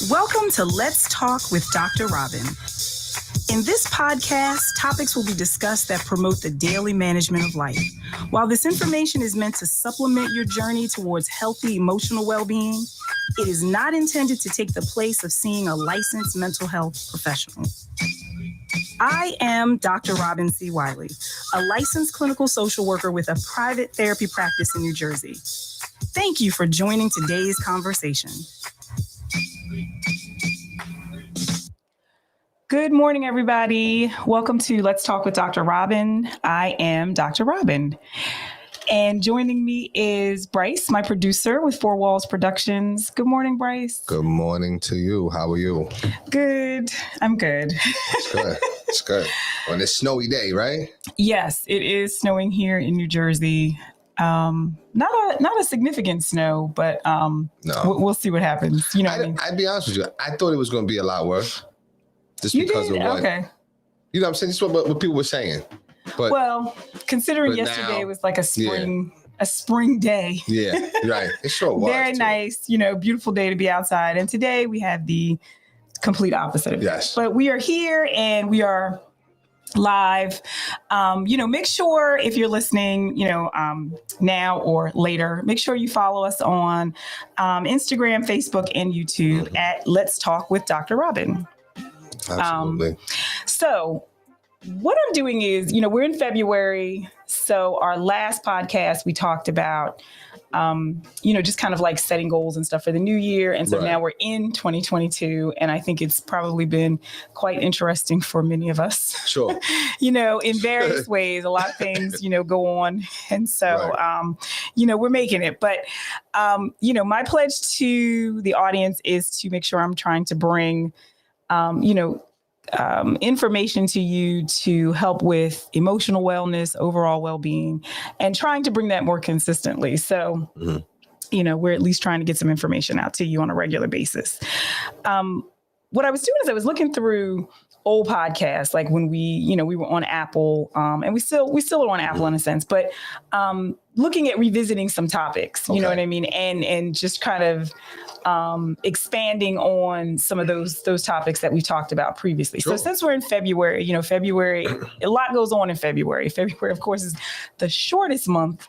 Welcome to Let's Talk with Dr. Robin. In this podcast, topics will be discussed that promote the daily management of life. While this information is meant to supplement your journey towards healthy emotional well-being, it is not intended to take the place of seeing a licensed mental health professional. I am Dr. Robin C. Wiley, a licensed clinical social worker with a private therapy practice in New Jersey. Thank you for joining today's conversation. Good morning, everybody. Welcome to Let's Talk with Dr. Robin. I am Dr. Robin. And joining me is Bryce, my producer with Four Walls Productions. Good morning, Bryce. Good morning to you. How are you? Good. I'm good. It's good. It's good. On this snowy day, right? Yes, it is snowing here in New Jersey. Not a significant snow, but No. we'll see what happens. You know what I mean? I'd be honest with you. I thought it was going to be a lot worse. Just You because did? of what, Okay. you know what I'm saying? Just what people were saying. But Considering but yesterday now- was like a spring day. yeah, right. It sure was. Very too. nice, beautiful day to be outside. And today we had the complete opposite of that. Yes. But we are here and we are live. Make sure if you're listening, now or later, make sure you follow us on Instagram, Facebook, and YouTube at Let's Talk with Dr. Robin. Absolutely. So what I'm doing is, we're in February. So our last podcast, we talked about, just kind of like setting goals and stuff for the new year. And so Right. now we're in 2022. And I think it's probably been quite interesting for many of us. Sure. In various ways, a lot of things, go on. And so, Right. We're making it. But, my pledge to the audience is to make sure I'm trying to bring, information to you to help with emotional wellness, overall well-being, and trying to bring that more consistently. So, we're at least trying to get some information out to you on a regular basis. What I was doing is I was looking through old podcasts, like when we were on Apple, and we still are on Apple in a sense, but looking at revisiting some topics, you know what I mean? And just kind of expanding on some of those topics that we talked about previously. Sure. So since we're in February, February, a lot goes on in February. February, of course, is the shortest month.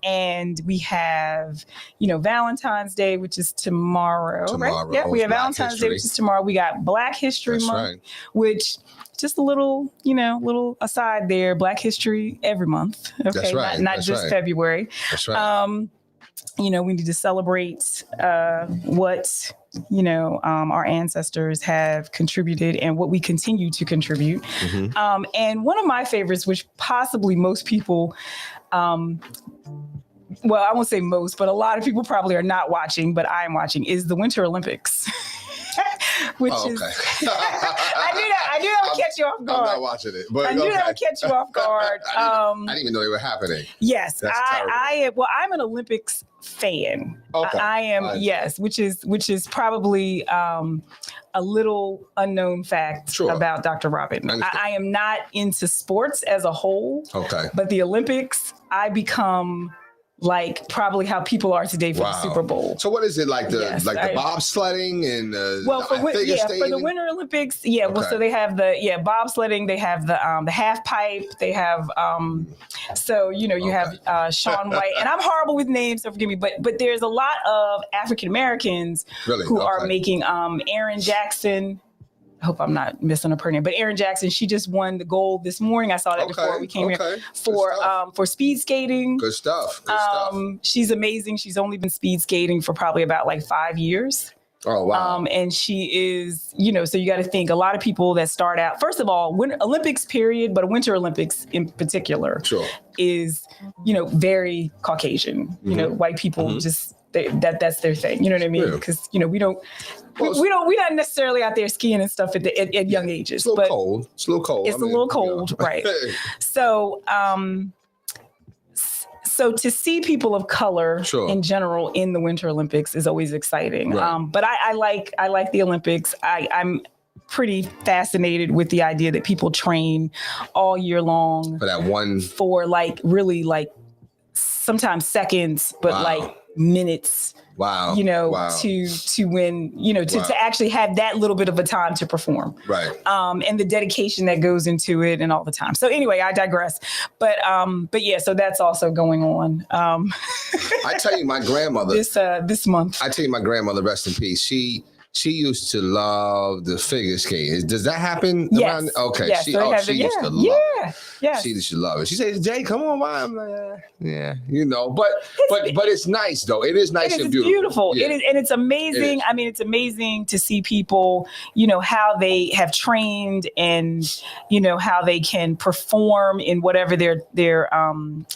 And we have, Valentine's Day, which is tomorrow, right? Yeah, we have Black Valentine's History. Day, which is tomorrow. We got Black History That's Month, right. which just a little aside there, Black History every month. Okay. That's right. Not That's just right. February. That's right. We need to celebrate what our ancestors have contributed and what we continue to contribute. And one of my favorites, which possibly most people, well, I won't say most, but a lot of people probably are not watching, but I am watching, is the Winter Olympics. Which is, I knew that would catch you off guard. I'm not watching it, but I knew that would catch you off guard. I didn't even know they were happening. Yes, That's I'm an Olympics fan. Okay. I am, yes, which is probably a little unknown fact about Dr. Robin. I am not into sports as a whole. Okay. But the Olympics, I become like probably how people are today for the Super Bowl. So what is it like the bobsledding and figure skating? For the Winter Olympics, so they have the bobsledding, they have the half pipe, they have you have Shaun White, and I'm horrible with names, so forgive me, but there's a lot of African Americans who are making Erin Jackson. I hope I'm not missing her name, but Erin Jackson, she just won the gold this morning. I saw that before we came here for speed skating. Good stuff. She's amazing. She's only been speed skating for probably about like 5 years. Oh, wow. And she is, so you got to think a lot of people that start out, first of all, Olympics period, but Winter Olympics in particular is, very Caucasian, white people just, that's their thing. You know what I mean? Because, we're not necessarily out there skiing and stuff at young ages. It's a little cold. It's a little cold. It's a little cold, right? So, so to see people of color in general in the Winter Olympics is always exciting. Right. But I like the Olympics. I'm pretty fascinated with the idea that people train all year long for that one, for like really like sometimes seconds, but like minutes. Wow. To win, to actually have that little bit of a time to perform. Right. And the dedication that goes into it and all the time. So anyway, I digress. But yeah, so that's also going on. I tell you, my grandmother this month. I tell you, my grandmother, rest in peace. She used to love the figure skating. Does that happen around? Okay. Yes, she used to love it. Yes. She used to love it. She says, Jay, come on by. I'm like, yeah, but it's nice though. It is nice and beautiful. Yeah. It is, and it's amazing. I mean, it's amazing to see people, how they have trained and, how they can perform in whatever their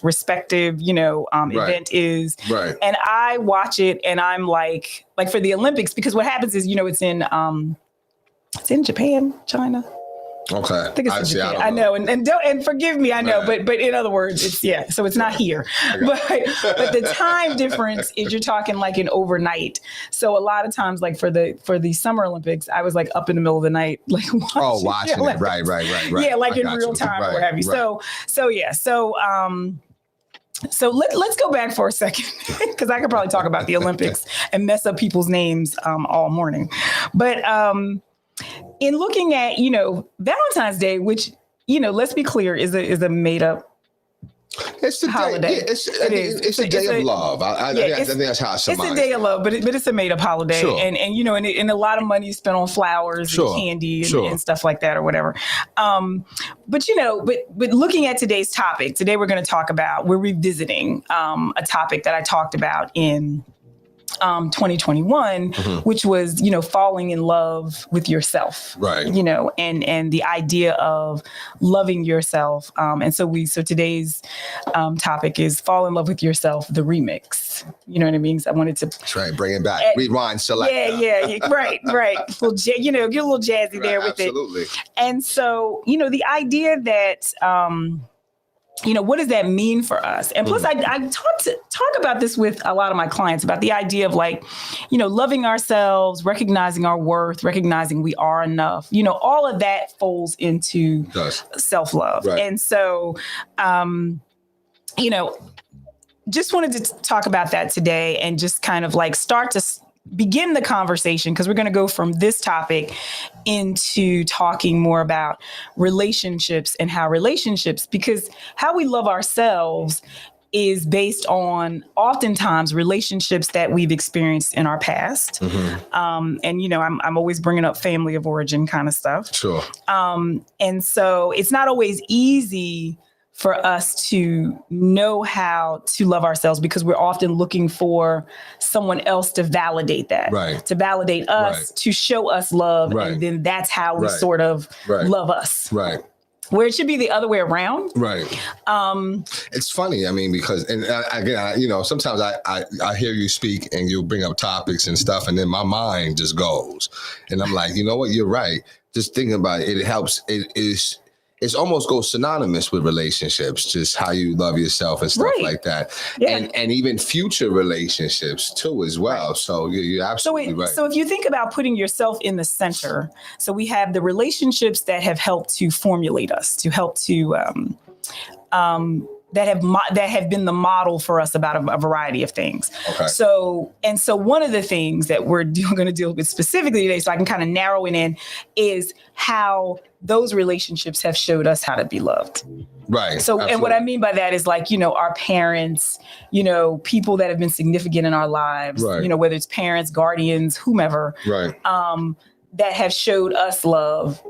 respective, event is. Right. And I watch it and I'm like for the Olympics, because what happens is, it's in Japan, China. Okay. I think it's in Japan. I know. And forgive me, I know, but in other words, so it's not here. But the time difference is you're talking like an overnight. So a lot of times, like for the Summer Olympics, I was like up in the middle of the night, like watching it. Right. Yeah, like in real time or what have you. Right. So let's go back for a second, because I could probably talk about the Olympics and mess up people's names all morning. But in looking at, Valentine's Day, which, let's be clear, is a made up It's the holiday. Day. Yeah, it's a day of love. I think that's how I summarize it. It's a day of love, but it's a made up holiday. Sure. And a lot of money is spent on flowers and candy and stuff like that or whatever. But looking at today's topic, today we're revisiting a topic that I talked about in 2021, which was, falling in love with yourself, right? And the idea of loving yourself. And so today's topic is fall in love with yourself, the remix. You know what I mean? So I wanted to. That's right. Bring it back. Rewind, select. Yeah. Right. Get a little jazzy there with absolutely. it. And so, the idea that, what does that mean for us? And plus, I talk about this with a lot of my clients about the idea of loving ourselves, recognizing our worth, recognizing we are enough. All of that folds into self-love. Right. And so, just wanted to talk about that today and just kind of start to begin the conversation, because we're going to go from this topic into talking more about relationships and because how we love ourselves is based on oftentimes relationships that we've experienced in our past. And, I'm always bringing up family of origin kind of stuff. Sure. And so it's not always easy for us to know how to love ourselves, because we're often looking for someone else to validate that, to validate us, to show us love. And then that's how we sort of love us. Right. Where it should be the other way around. Right. It's funny. I mean, because, and again, sometimes I hear you speak and you'll bring up topics and stuff, and then my mind just goes. And I'm like, you know what? You're right. Just thinking about it, it helps. It's almost goes synonymous with relationships, just how you love yourself and stuff like that. Yeah. And even future relationships too, as well. Right. So you're absolutely right. So if you think about putting yourself in the center, so we have the relationships that have helped to formulate us, to help to, that have been the model for us about a variety of things. Okay. So one of the things that we're going to deal with specifically today, so I can kind of narrow it in, is how those relationships have showed us how to be loved. Right. So, absolutely. And what I mean by that is our parents, people that have been significant in our lives, whether it's parents, guardians, whomever, that have showed us love,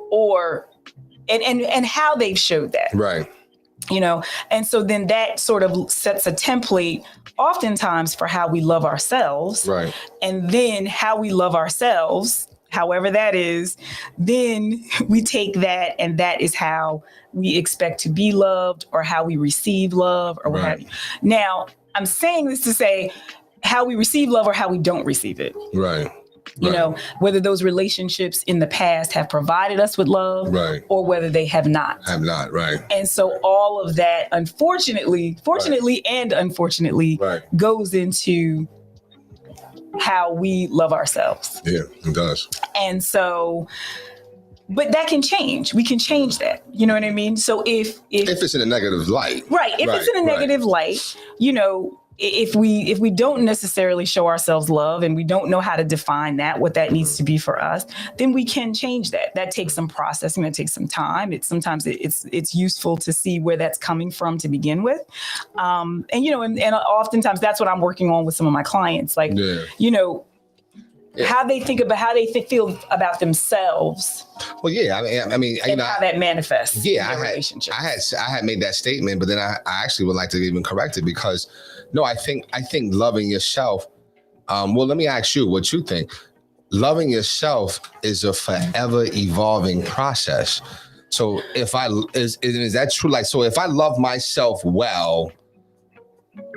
and how they've showed that. Right. And so then that sort of sets a template oftentimes for how we love ourselves. Right. And then how we love ourselves, however that is, then we take that, and that is how we expect to be loved, or how we receive love, or what have you. Now, I'm saying this to say how we receive love or how we don't receive it. Right. Whether those relationships in the past have provided us with love, or whether they have not. Right. And so all of that, fortunately and unfortunately, goes into how we love ourselves. Yeah, it does. And so but that can change. We can change that. You know what I mean? So if it's in a negative light, right? If it's in a negative light, you know, if we don't necessarily show ourselves love and we don't know how to define that, what that needs to be for us, then we can change that. That takes some processing. That takes some time. Sometimes it's useful to see where that's coming from to begin with. And you know, and oftentimes that's what I'm working on with some of my clients. Like, you know, how they think about how they feel about themselves. Well, yeah, I mean, and how that manifests. Yeah, in relationships. I had made that statement, but then I actually would like to even correct it because, no, I think loving yourself. Well, let me ask you what you think. Loving yourself is a forever evolving process. So is that true? Like, so if I love myself well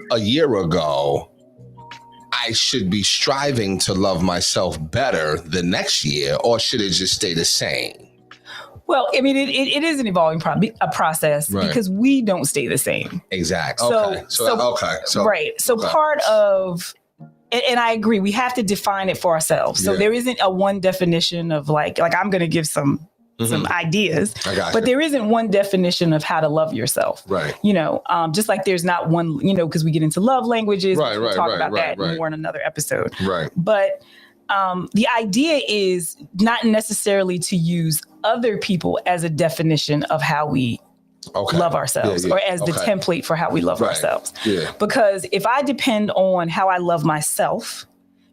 a year ago, I should be striving to love myself better the next year, or should it just stay the same? Well, I mean, it is an evolving process because we don't stay the same. Exactly. Okay. So part of, and I agree, we have to define it for ourselves. So there isn't a one definition of like I'm going to give some ideas, but there isn't one definition of how to love yourself. Right. You know, just like there's not one, you know, because we get into love languages. We'll talk about that more in another episode. Right. But the idea is not necessarily to use other people as a definition of how we love ourselves or as the template for how we love ourselves. Yeah. Because if I depend on how I love myself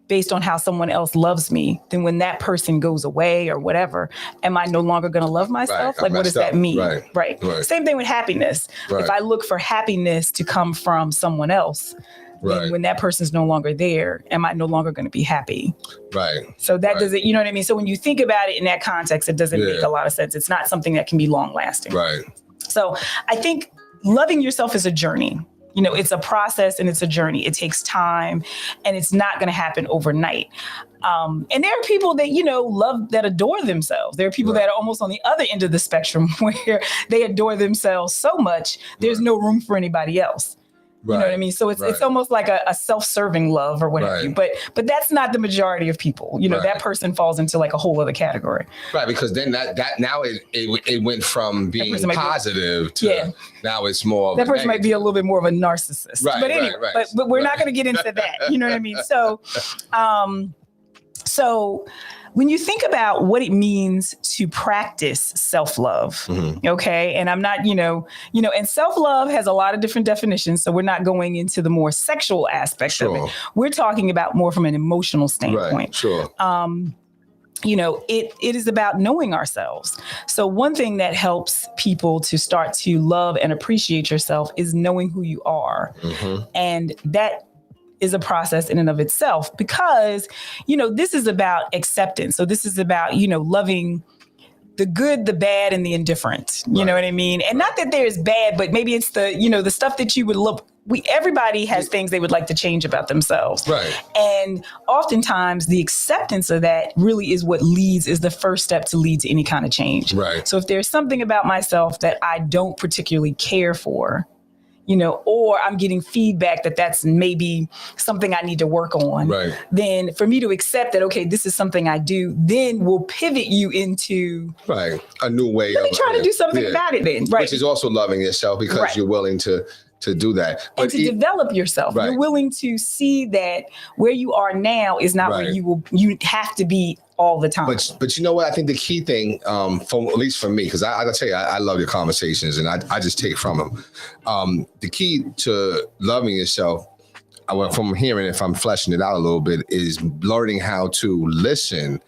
based on how someone else loves me, then when that person goes away or whatever, am I no longer going to love myself? Like, what does that mean? Right. Same thing with happiness. If I look for happiness to come from someone else, then when that person's no longer there, am I no longer going to be happy? Right. So that doesn't, you know what I mean? So when you think about it in that context, it doesn't make a lot of sense. It's not something that can be long lasting. Right. So I think loving yourself is a journey. You know, it's a process and it's a journey. It takes time and it's not going to happen overnight. And there are people that, you know, love, that adore themselves. There are people that are almost on the other end of the spectrum where they adore themselves so much, there's no room for anybody else. You know what I mean? So it's almost like a self-serving love or whatever. But that's not the majority of people. You know, that person falls into like a whole other category. Right, because then that now it went from being positive to now it's more. That person might be a little bit more of a narcissist. Right. But anyway, but we're not going to get into that. You know what I mean? So, so when you think about what it means to practice self-love, okay, and I'm not, you know, and self-love has a lot of different definitions, so we're not going into the more sexual aspect of it. We're talking about more from an emotional standpoint. You know, it is about knowing ourselves. So one thing that helps people to start to love and appreciate yourself is knowing who you are. And that is a process in and of itself because, you know, this is about acceptance. So this is about, you know, loving the good, the bad, and the indifferent. You know what I mean? And not that there's bad, but maybe it's the, you know, the stuff that you would look. Everybody has things they would like to change about themselves. Right. And oftentimes the acceptance of that really is the first step to lead to any kind of change. Right. So if there's something about myself that I don't particularly care for, you know, or I'm getting feedback that that's maybe something I need to work on, then for me to accept that, okay, this is something I do, then we'll pivot you into a new way. Let me try to do something about it then. Right. Which is also loving yourself because you're willing to do that. But and to develop yourself. You're willing to see that where you are now is not where you have to be all the time. But you know what? I think the key thing, at least for me, because I tell you, I love your conversations and I just take from them. The key to loving yourself, from hearing, if I'm fleshing it out a little bit, is learning how to listen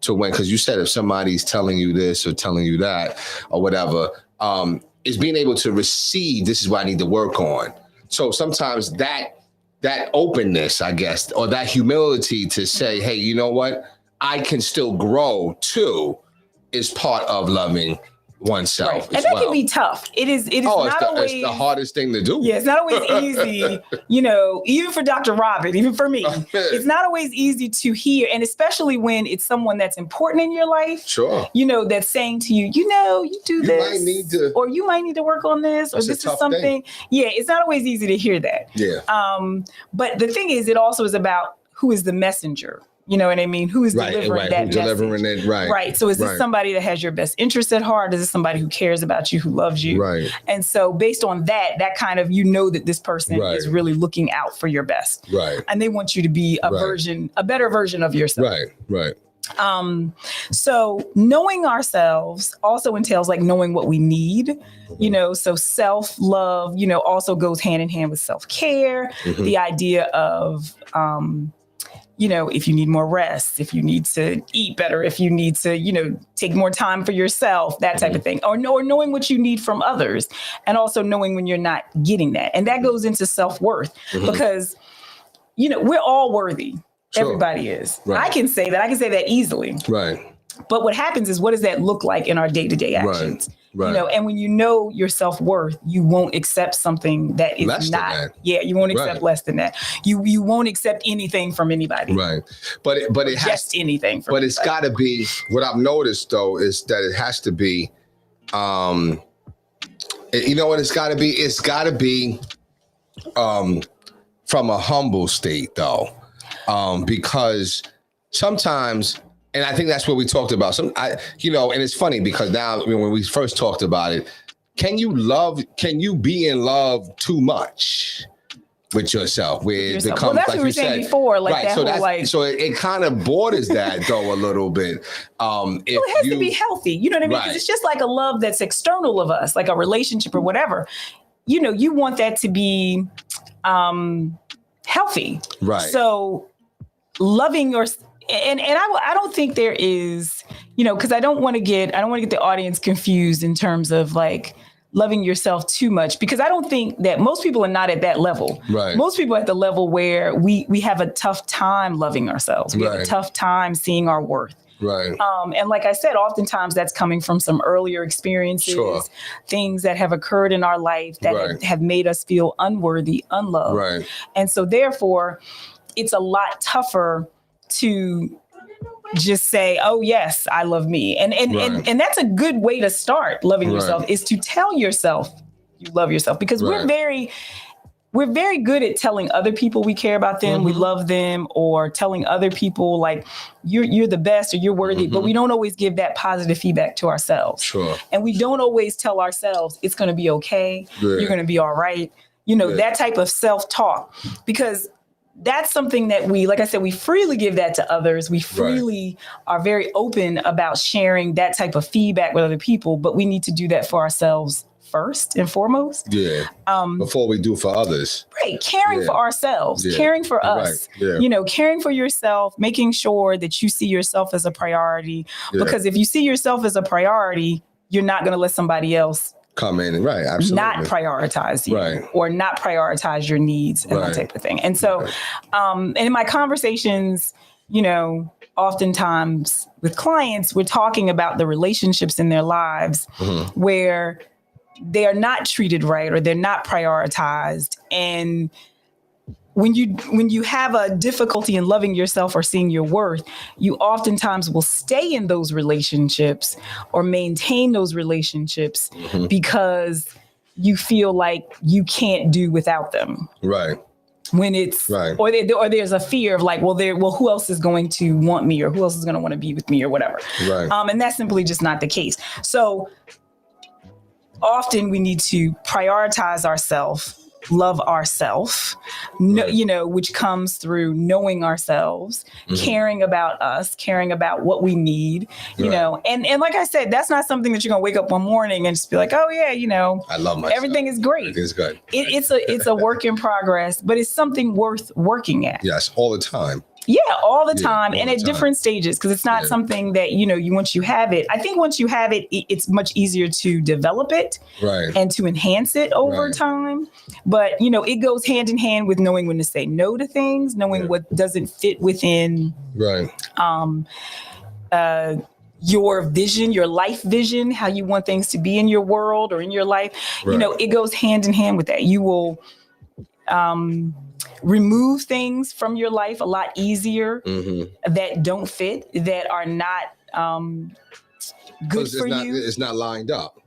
to because you said if somebody's telling you this or telling you that or whatever, is being able to receive, this is what I need to work on. So sometimes that openness, I guess, or that humility to say, hey, you know what? I can still grow too, is part of loving oneself. And that can be tough. It is not always. It's the hardest thing to do. Yeah, it's not always easy. You know, even for Dr. Robin, even for me, it's not always easy to hear, and especially when it's someone that's important in your life. Sure. You know, that's saying to you, you know, you do this, might need to, or you might need to work on this, or this is something. Thing. Yeah, it's not always easy to hear that. Yeah. But the thing is, it also is about who is the messenger. You know what I mean? Who is delivering that Who's message? delivering it, Right. So is this somebody that has your best interest at heart? Is this somebody who cares about you, who loves you? Right. And so based on that kind of, you know that this person is really looking out for your best. Right. And they want you to be a better version of yourself. Right. So knowing ourselves also entails like knowing what we need, you know, so self-love, you know, also goes hand in hand with self-care, the idea of, you know, if you need more rest, if you need to eat better, if you need to, you know, take more time for yourself, that type of thing, or knowing what you need from others, and also knowing when you're not getting that. And that goes into self-worth because, you know, we're all worthy. Sure. Everybody is. Right. I can say that easily. Right. But what happens is, what does that look like in our day-to-day actions? Right. You know, and when you know your self-worth, you won't accept something that is less not. Than that. Yeah, you won't accept less than that. You won't accept anything from anybody. Right. But it has just anything from it's got to be. What I've noticed though is that it has to be. You know what it's got to be? It's got to be from a humble state though. Because sometimes, and I think that's what we talked about. And it's funny because now, when we first talked about it, can you be in love too much with yourself? That's what we were saying before, like that so it kind of borders that though a little bit. It has to be healthy. You know what I mean? Because it's just like a love that's external of us, like a relationship or whatever. You know, you want that to be healthy. Right. So loving your and I don't think there is, you know, because I don't want to get the audience confused in terms of like loving yourself too much, because I don't think that most people are not at that level. Right. Most people are at the level where we have a tough time loving ourselves. We have a tough time seeing our worth. Right. And like I said, oftentimes that's coming from some earlier experiences, things that have occurred in our life that have made us feel unworthy, unloved. Right. And so therefore, it's a lot tougher to just say, oh, yes, I love me. And that's a good way to start loving yourself, is to tell yourself you love yourself, because we're very good at telling other people we care about them, we love them, or telling other people like you're the best or you're worthy, but we don't always give that positive feedback to ourselves. Sure. And we don't always tell ourselves it's going to be okay. Yeah. You're going to be all right. You know, that type of self-talk, because that's something that like I said, we freely give that to others. We freely are very open about sharing that type of feedback with other people, but we need to do that for ourselves first and foremost. Yeah. Before we do for others. Right. Caring for ourselves, caring for us, you know, caring for yourself, making sure that you see yourself as a priority, because if you see yourself as a priority, you're not going to let somebody else come in, absolutely, not prioritize you, or not prioritize your needs and that type of thing. And so, and in my conversations, you know, oftentimes with clients, we're talking about the relationships in their lives where they are not treated right, or they're not prioritized. And when you have a difficulty in loving yourself or seeing your worth, you oftentimes will stay in those relationships or maintain those relationships because you feel like you can't do without them. Right. When it's or there's a fear of like, well, who else is going to want me, or who else is going to want to be with me, or whatever. Right. And that's simply just not the case. So often we need to prioritize ourselves, love ourselves, you know, which comes through knowing ourselves, caring about us, caring about what we need, you know, and like I said, that's not something that you're going to wake up one morning and just be like, oh yeah, you know, I love myself. Everything is great. Everything's good. It's a work in progress, but it's something worth working at. Yes. All the time. Yeah, all the time, and at different stages, because it's not something that, you know, once you have it, I think once you have it, it's much easier to develop it and to enhance it over time. But, you know, it goes hand in hand with knowing when to say no to things, knowing what doesn't fit within your vision, your life vision, how you want things to be in your world or in your life. You know, it goes hand in hand with that. You will remove things from your life a lot easier that don't fit, that are not good for you. It's not lined up.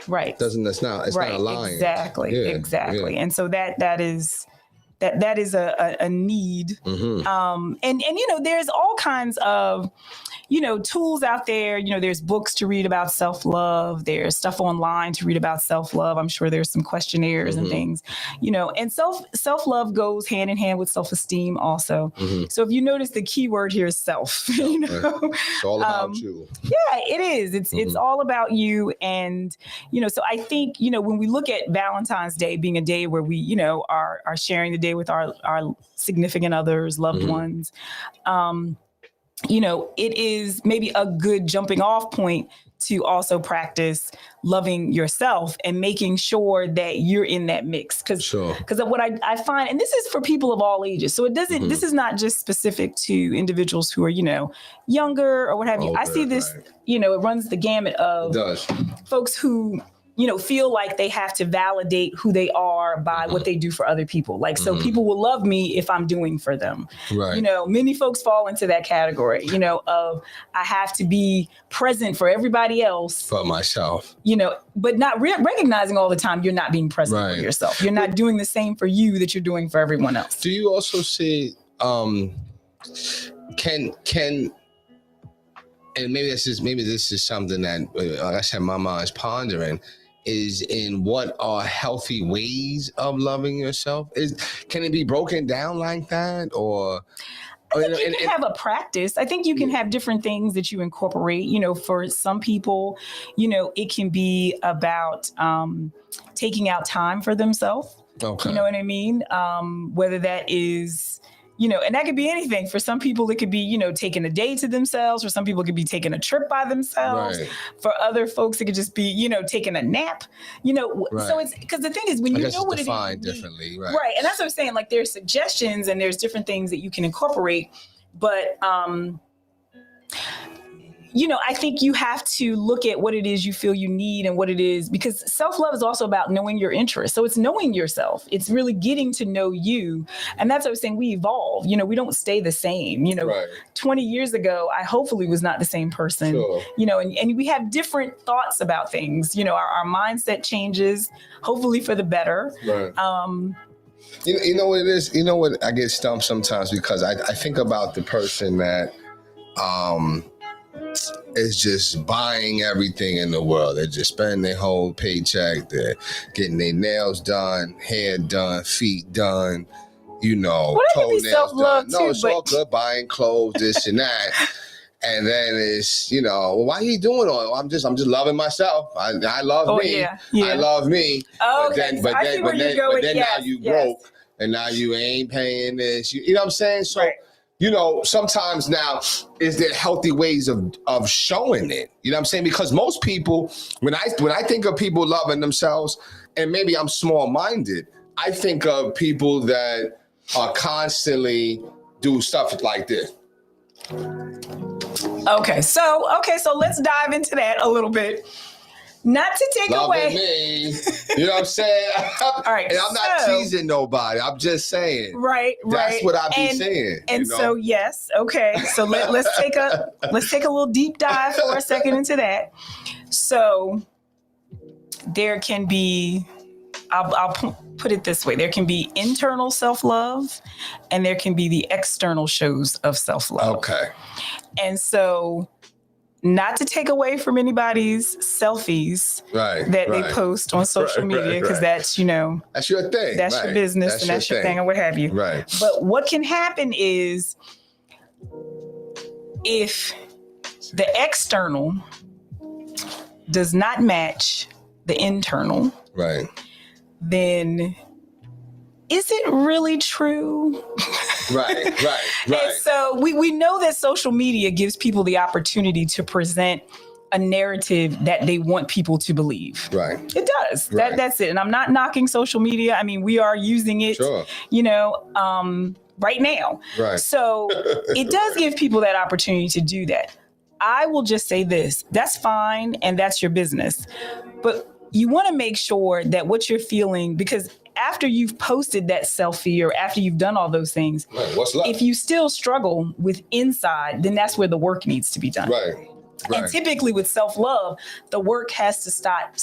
Right. It's not aligned. Exactly. And so that is that is a need. And there's all kinds of, tools out there. There's books to read about self-love. There's stuff online to read about self-love. I'm sure there's some questionnaires and things, and self-love goes hand in hand with self-esteem also. So if you notice, the key word here is self. It's all about you. Yeah, it is. It's all about you. And, so I think, when we look at Valentine's Day being a day where we, are sharing the day with our significant others, loved ones, it is maybe a good jumping off point to also practice loving yourself and making sure that you're in that mix. Because what I find, and this is for people of all ages, so it doesn't, this is not just specific to individuals who are, younger or what have you. I see this, it runs the gamut of folks who, feel like they have to validate who they are by what they do for other people. Like, so people will love me if I'm doing for them. Right. Many folks fall into that category, of I have to be present for everybody else. For myself. But not recognizing all the time you're not being present for yourself. You're not doing the same for you that you're doing for everyone else. Do you also see, can and maybe this is something that, like I said, my mind's pondering, is in what are healthy ways of loving yourself? Can it be broken down like that? Or I think you can have a practice. I think you can have different things that you incorporate. For some people, it can be about taking out time for themselves. Okay. You know what I mean? Whether that is, and that could be anything. For some people, it could be, taking a day to themselves. For some people, it could be taking a trip by themselves. Right. For other folks, it could just be, taking a nap. So it's because the thing is, when you know what it is, defined differently, right? Right, and that's what I'm saying. Like, there's suggestions and there's different things that you can incorporate, but I think you have to look at what it is you feel you need and what it is, because self-love is also about knowing your interests. So it's knowing yourself. It's really getting to know you. And that's what I was saying. We evolve. We don't stay the same. 20 years ago, I hopefully was not the same person. Sure. And we have different thoughts about things. Our mindset changes, hopefully for the better. Right. You know what it is? You know what? I get stumped sometimes because I think about the person that is just buying everything in the world. They're just spending their whole paycheck. They're getting their nails done, hair done, feet done, toenails done. No, it's all good. Buying clothes, this and that. And then it's, well, why are you doing all? I'm just loving myself. I love me. Yeah. I love me. Oh, okay. But then now you broke and now you ain't paying this. You know what I'm saying? So. Right. Sometimes now, is there healthy ways of showing it? You know what I'm saying? Because most people, when I think of people loving themselves, and maybe I'm small-minded, I think of people that are constantly do stuff like this. Okay, so let's dive into that a little bit. Not to take away. Me. You know what I'm saying? All right. And I'm not teasing nobody. I'm just saying. Right. That's what I be saying. And so, yes. Okay. So let's take a little deep dive for a second into that. So there can be, I'll put it this way. There can be internal self-love and there can be the external shows of self-love. Okay. And so, not to take away from anybody's selfies that they post on social media, because that's, that's your thing. That's your business and that's your thing or what have you. Right. But what can happen is if the external does not match the internal, right, then is it really true? Right. And so we know that social media gives people the opportunity to present a narrative that they want people to believe. Right. It does. Right. That's it. And I'm not knocking social media. I mean, we are using it, right now. Right. So it does give people that opportunity to do that. I will just say this. That's fine. And that's your business. But you want to make sure that what you're feeling, because after you've posted that selfie or after you've done all those things, what's left? If you still struggle with inside, then that's where the work needs to be done. Right. And typically with self-love, the work has to start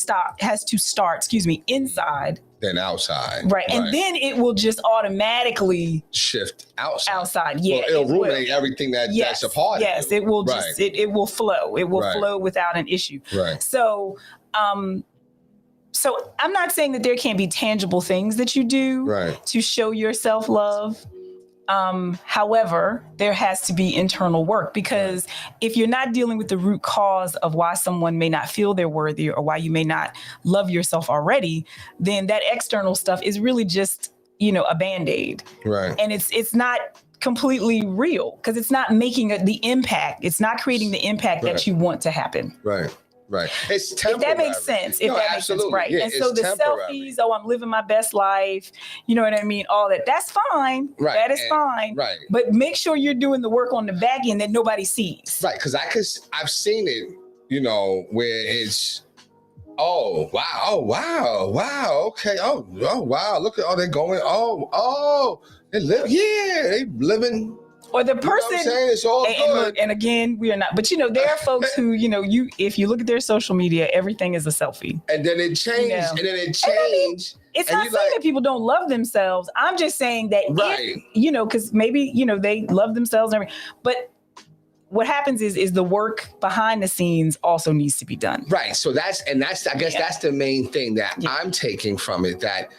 inside than outside. Right. And then it will just automatically shift outside. Yeah. Well, it'll ruminate everything that's a part of it. Yes, it will just, it will flow. It will flow without an issue. Right. So, so I'm not saying that there can't be tangible things that you do to show your self-love. However, there has to be internal work, because if you're not dealing with the root cause of why someone may not feel they're worthy or why you may not love yourself already, then that external stuff is really just, a Band-Aid. Right. And it's not completely real, because it's not making the impact. It's not creating the impact that you want to happen. Right. Right. It's temporary. If that makes sense. If that makes sense. Right. Yeah, and so the selfies, I'm living my best life. You know what I mean? All that. That's fine. Right. That is fine. Right. But make sure you're doing the work on the back end that nobody sees. Right. Because I've seen it, where it's, oh, wow. Okay. Oh, wow. Look at, they're going, they living. Or the person, what I'm saying? It's all and good. Look, and again, we are not, but there are folks who, if you look at their social media, everything is a selfie. And then it changed, It's not saying that people don't love themselves. I'm just saying that, because maybe, they love themselves and everything. But what happens is the work behind the scenes also needs to be done. Right. So that's the main thing that I'm taking from it, that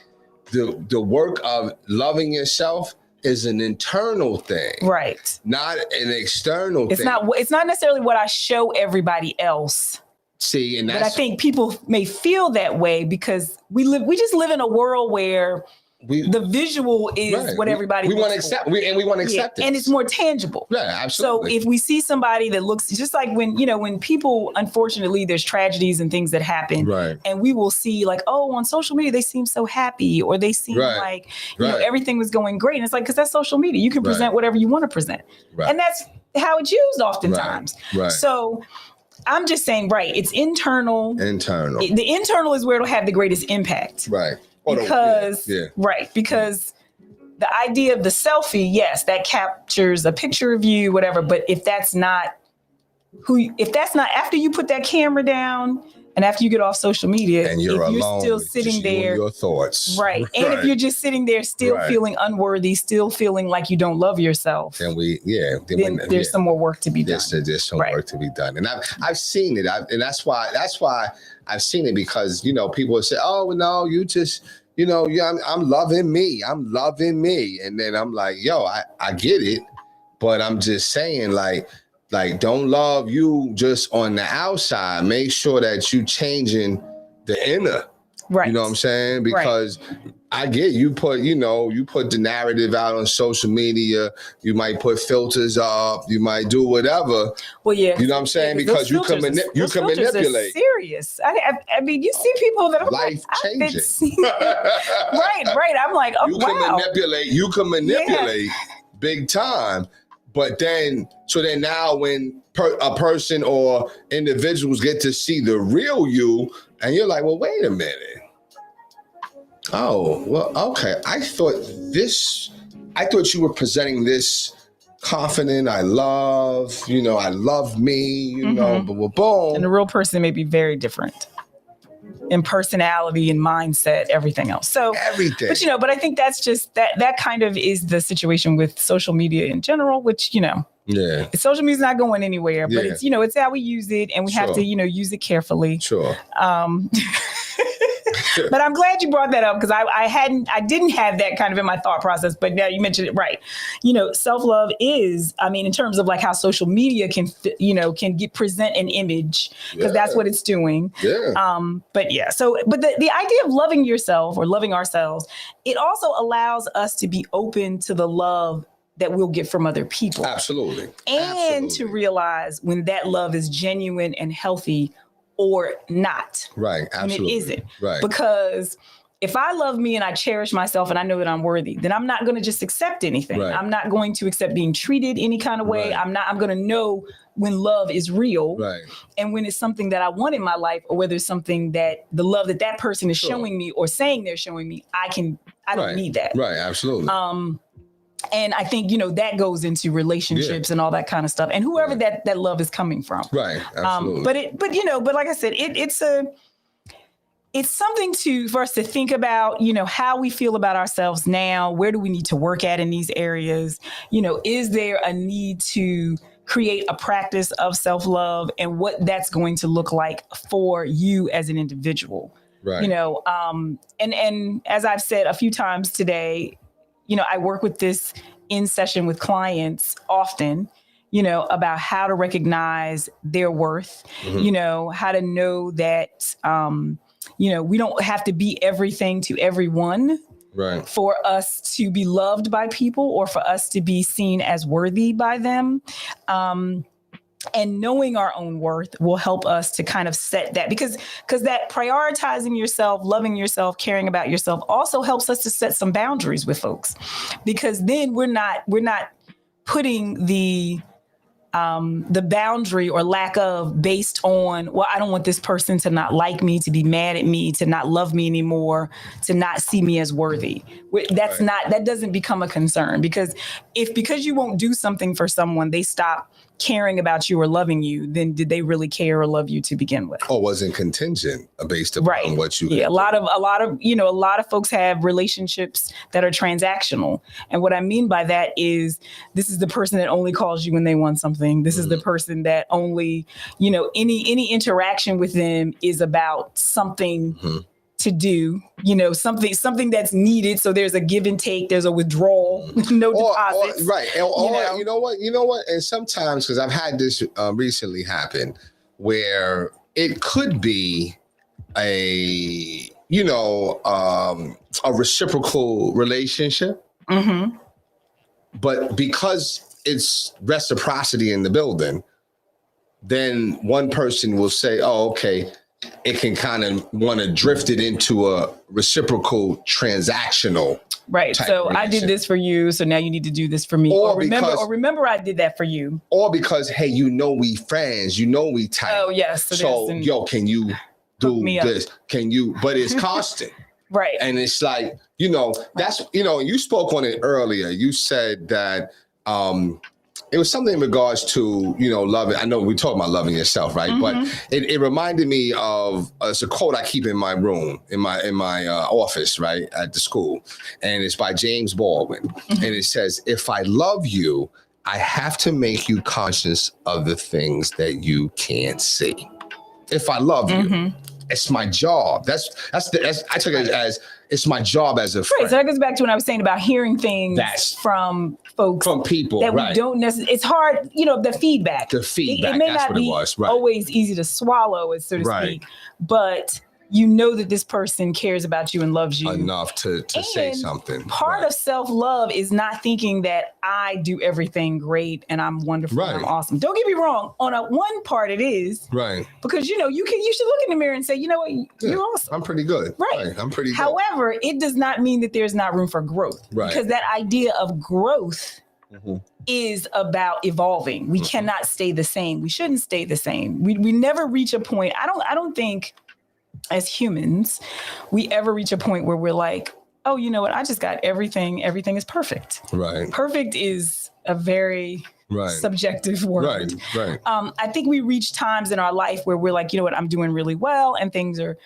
the work of loving yourself is an internal thing, right? Not an external thing. It's not necessarily what I show everybody else. See, and but I think people may feel that way because we just live in a world where the visual is what everybody want to accept. We want to accept it, and it's more tangible. Yeah, absolutely. So if we see somebody that looks just like when people, unfortunately, there's tragedies and things that happen, right? And we will see like, oh, on social media they seem so happy, or they seem like everything was going great, and it's like, because that's social media, you can present whatever you want to present, and that's how it's used oftentimes. Right. So I'm just saying, it's internal. The internal is where it'll have the greatest impact. Right. Because the idea of the selfie, yes, that captures a picture of you, whatever. But if that's not after you put that camera down and after you get off social media, and you're alone, still sitting there, your thoughts, right? And if you're just sitting there, still feeling unworthy, still feeling like you don't love yourself, then there's some more work to be done. There's some work to be done, and I've seen it, and that's why I've seen it, because people will say, "Oh no, you just." I'm loving me. And then I'm like, yo, I get it. But I'm just saying, like, don't love you just on the outside. Make sure that you changing the inner. Right. You know what I'm saying? Because I get you put the narrative out on social media. You might put filters up. You might do whatever. Well, yeah. You know what I'm saying? Because you can manipulate. Serious. I mean, you see people that are life changing. Right. I'm like, oh, You can manipulate big time. But then now when a person or individuals get to see the real you, and you're like, well, wait a minute. Oh, well, okay. I thought you were presenting this confident, I love me, boom. And the real person may be very different in personality and mindset, everything else. So everything. But I think that's just that kind of is the situation with social media in general, which, social media is not going anywhere, but it's, it's how we use it, and we have to, use it carefully. Sure. But I'm glad you brought that up, because I didn't have that kind of in my thought process, but now you mentioned it, right. Self-love is, in terms of like how social media can present an image, because that's what it's doing. Yeah. But the idea of loving yourself or loving ourselves, it also allows us to be open to the love that we'll get from other people. Absolutely. And to realize when that love is genuine and healthy or not. Right. Absolutely. And it isn't. Right. Because if I love me and I cherish myself and I know that I'm worthy, then I'm not going to just accept anything. Right. I'm not going to accept being treated any kind of way. Right. I'm going to know when love is real. Right. And when it's something that I want in my life, or whether it's something that the love that person is showing me or saying they're showing me, I don't need that. Right. Absolutely. And I think, that goes into relationships and all that kind of stuff, and whoever that love is coming from. Right. Absolutely. But like I said, it's something for us to think about, how we feel about ourselves now. Where do we need to work at in these areas? Is there a need to create a practice of self-love, and what that's going to look like for you as an individual? Right. And as I've said a few times today, I work with this in session with clients often, about how to recognize their worth, how to know that, we don't have to be everything to everyone. Right. For us to be loved by people, or for us to be seen as worthy by them. And knowing our own worth will help us to kind of set that, because that prioritizing yourself, loving yourself, caring about yourself also helps us to set some boundaries with folks, because then we're not putting the boundary or lack of based on, well, I don't want this person to not like me, to be mad at me, to not love me anymore, to not see me as worthy. That doesn't become a concern, because because you won't do something for someone, they stop caring about you or loving you, then did they really care or love you to begin with? Or wasn't contingent based upon what you. Yeah, a lot of folks have relationships that are transactional, and what I mean by that is this is the person that only calls you when they want something. This is the person that only, any interaction with them is about something. To do, something that's needed. So there's a give and take, there's a withdrawal, no deposits. Right. You know what? And sometimes, because I've had this recently happen, where it could be a reciprocal relationship, but because it's reciprocity in the building, then one person will say, oh, okay, it can kind of want to drift it into a reciprocal transactional. Right. So I did this for you, so now you need to do this for me. Or remember I did that for you. Or because, hey, we friends, we tight. Oh, yes. So can you do this? Can you? But it's constant. Right. And it's like, that's, you spoke on it earlier. You said that it was something in regards to, loving. I know we talk about loving yourself, right? But it reminded me of it's a quote I keep in my room, in my office, right, at the school, and it's by James Baldwin, and it says, "If I love you, I have to make you conscious of the things that you can't see. If I love you, it's my job. That's I took it as it's my job as a friend." Right. So that goes back to when I was saying about hearing things from folks, from people that we don't necessarily. It's hard, the feedback. It may not be always easy to swallow, so to speak, but that this person cares about you and loves you enough to say something. Part of self-love is not thinking that I do everything great and I'm wonderful and I'm awesome. Don't get me wrong. On one part it is. Right. Because, you should look in the mirror and say, you know what, you're awesome. I'm pretty good. Right. I'm pretty good. However, it does not mean that there's not room for growth. Right. Because that idea of growth is about evolving. We cannot stay the same. We shouldn't stay the same. We never reach a point. I don't think as humans, we ever reach a point where we're like, oh, you know what? I just got everything. Everything is perfect. Right. Perfect is a very subjective word. Right. I think we reach times in our life where we're like, you know what? I'm doing really well and things are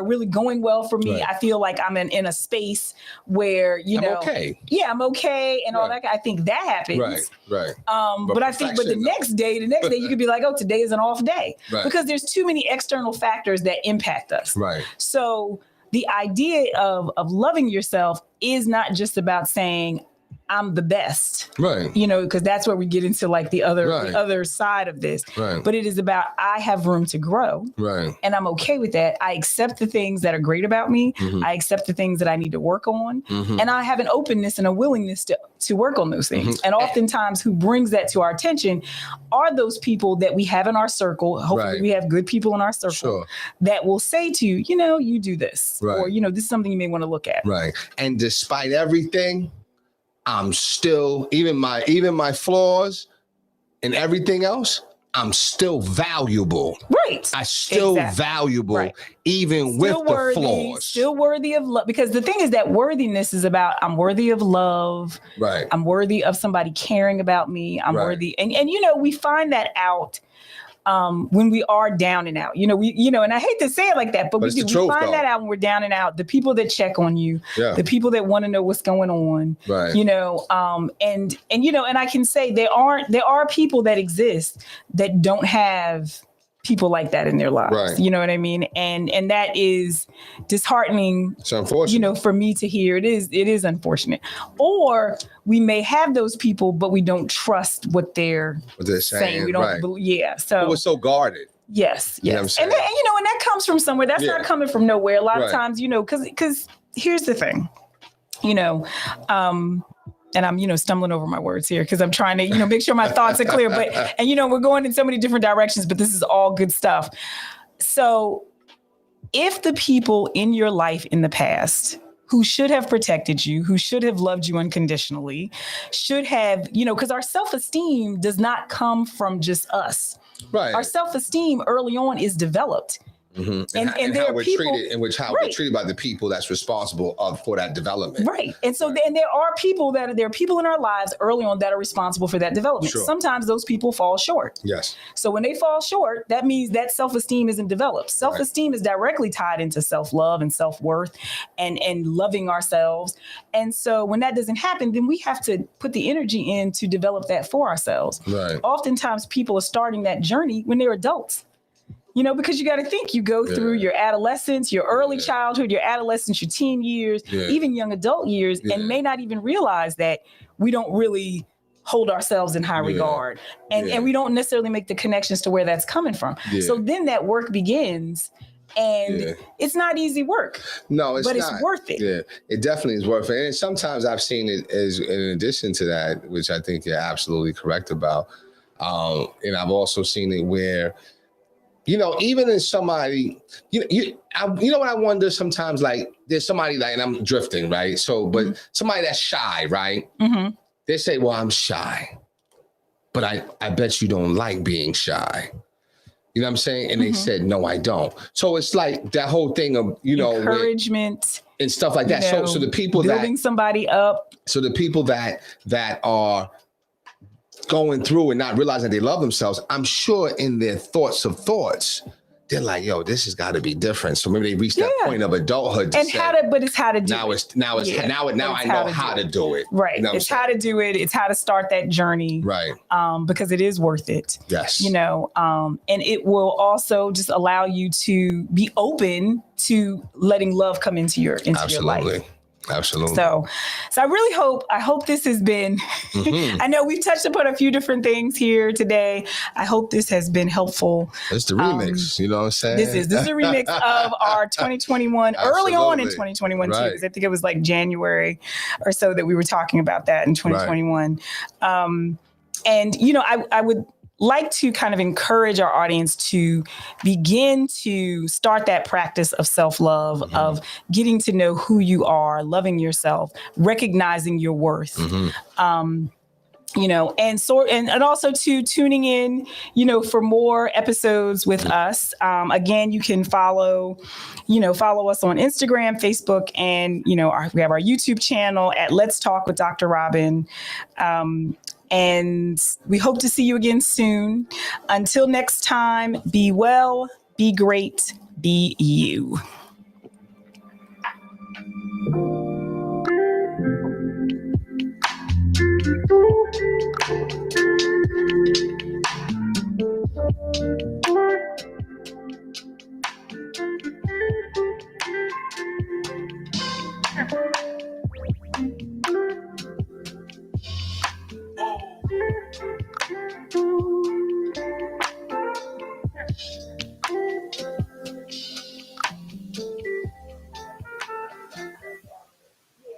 really going well for me. Right. I feel like I'm in a space where, I'm okay. Yeah, I'm okay. And all that. I think that happens. Right. But the next day you could be like, oh, today is an off day. Right. Because there's too many external factors that impact us. Right. So the idea of loving yourself is not just about saying, I'm the best, right? Because that's where we get into like the other side of this. Right. But it is about I have room to grow, right? And I'm okay with that. I accept the things that are great about me. I accept the things that I need to work on, and I have an openness and a willingness to work on those things. And oftentimes, who brings that to our attention are those people that we have in our circle. Hopefully, we have good people in our circle that will say to you, you do this, or this is something you may want to look at, right? And despite everything, I'm still, even my flaws and everything else, I'm still valuable. Right. I'm still valuable, even with the flaws. Still worthy of love. Because the thing is that worthiness is about, I'm worthy of love. Right. I'm worthy of somebody caring about me. I'm worthy. And we find that out when we are down and out. And I hate to say it like that, but we find that out when we're down and out. The people that check on you, the people that want to know what's going on, right. And I can say there are people that exist that don't have people like that in their lives. Right. You know what I mean? And that is disheartening. It's unfortunate. For me to hear. It is unfortunate. Or we may have those people, but we don't trust what they're saying. We don't believe. So we're so guarded. Yes. You know what I'm saying? And that comes from somewhere. That's not coming from nowhere. A lot of times, because here's the thing, and I'm, stumbling over my words here because I'm trying to, make sure my thoughts are clear. But, we're going in so many different directions, but this is all good stuff. So if the people in your life in the past who should have protected you, who should have loved you unconditionally, should have, because our self-esteem does not come from just us. Right. Our self-esteem early on is developed. Mm-hmm. And there are people we're treated by the people that's responsible for that development. Right. And so then there are people in our lives early on that are responsible for that development. Sure. Sometimes those people fall short. Yes. So when they fall short, that means that self-esteem isn't developed. Self-esteem is directly tied into self-love and self-worth and loving ourselves. And so when that doesn't happen, then we have to put the energy in to develop that for ourselves. Right. Oftentimes people are starting that journey when they're adults. Because you got to think, you go through your adolescence, your early childhood, your adolescence, your teen years, even young adult years, and may not even realize that we don't really hold ourselves in high regard. And we don't necessarily make the connections to where that's coming from. Yeah. So then that work begins. And it's not easy work. No, it's not. But it's worth it. Yeah, it definitely is worth it. And sometimes I've seen it as in addition to that, which I think you're absolutely correct about. And I've also seen it where, even in somebody, what I wonder sometimes, like there's somebody like, and I'm drifting, right? So, but somebody that's shy, right? Mm-hmm. They say, well, I'm shy, but I bet you don't like being shy. You know what I'm saying? And they said, no, I don't. So it's like that whole thing of, encouragement and stuff like that. So the people building somebody up. So the people that are going through and not realizing they love themselves, I'm sure in their thoughts, they're like, yo, this has got to be different. So maybe they reach that point of adulthood. But it's how to do it. Now I know how to do it. Right. It's how to do it. It's how to start that journey. Right. Because it is worth it. Yes. And it will also just allow you to be open to letting love come into your life. Absolutely. So I hope this has been, I know we've touched upon a few different things here today. I hope this has been helpful. It's the remix, you know what I'm saying? This is a remix of our 2021, early on in 2021 too, because I think it was like January or so that we were talking about that in 2021. Right. I would like to kind of encourage our audience to begin to start that practice of self-love, of getting to know who you are, loving yourself, recognizing your worth. And also to tuning in, for more episodes with us. Again, you can follow us on Instagram, Facebook, and, we have our YouTube channel at Let's Talk with Dr. Robin. And we hope to see you again soon. Until next time, be well, be great, be you.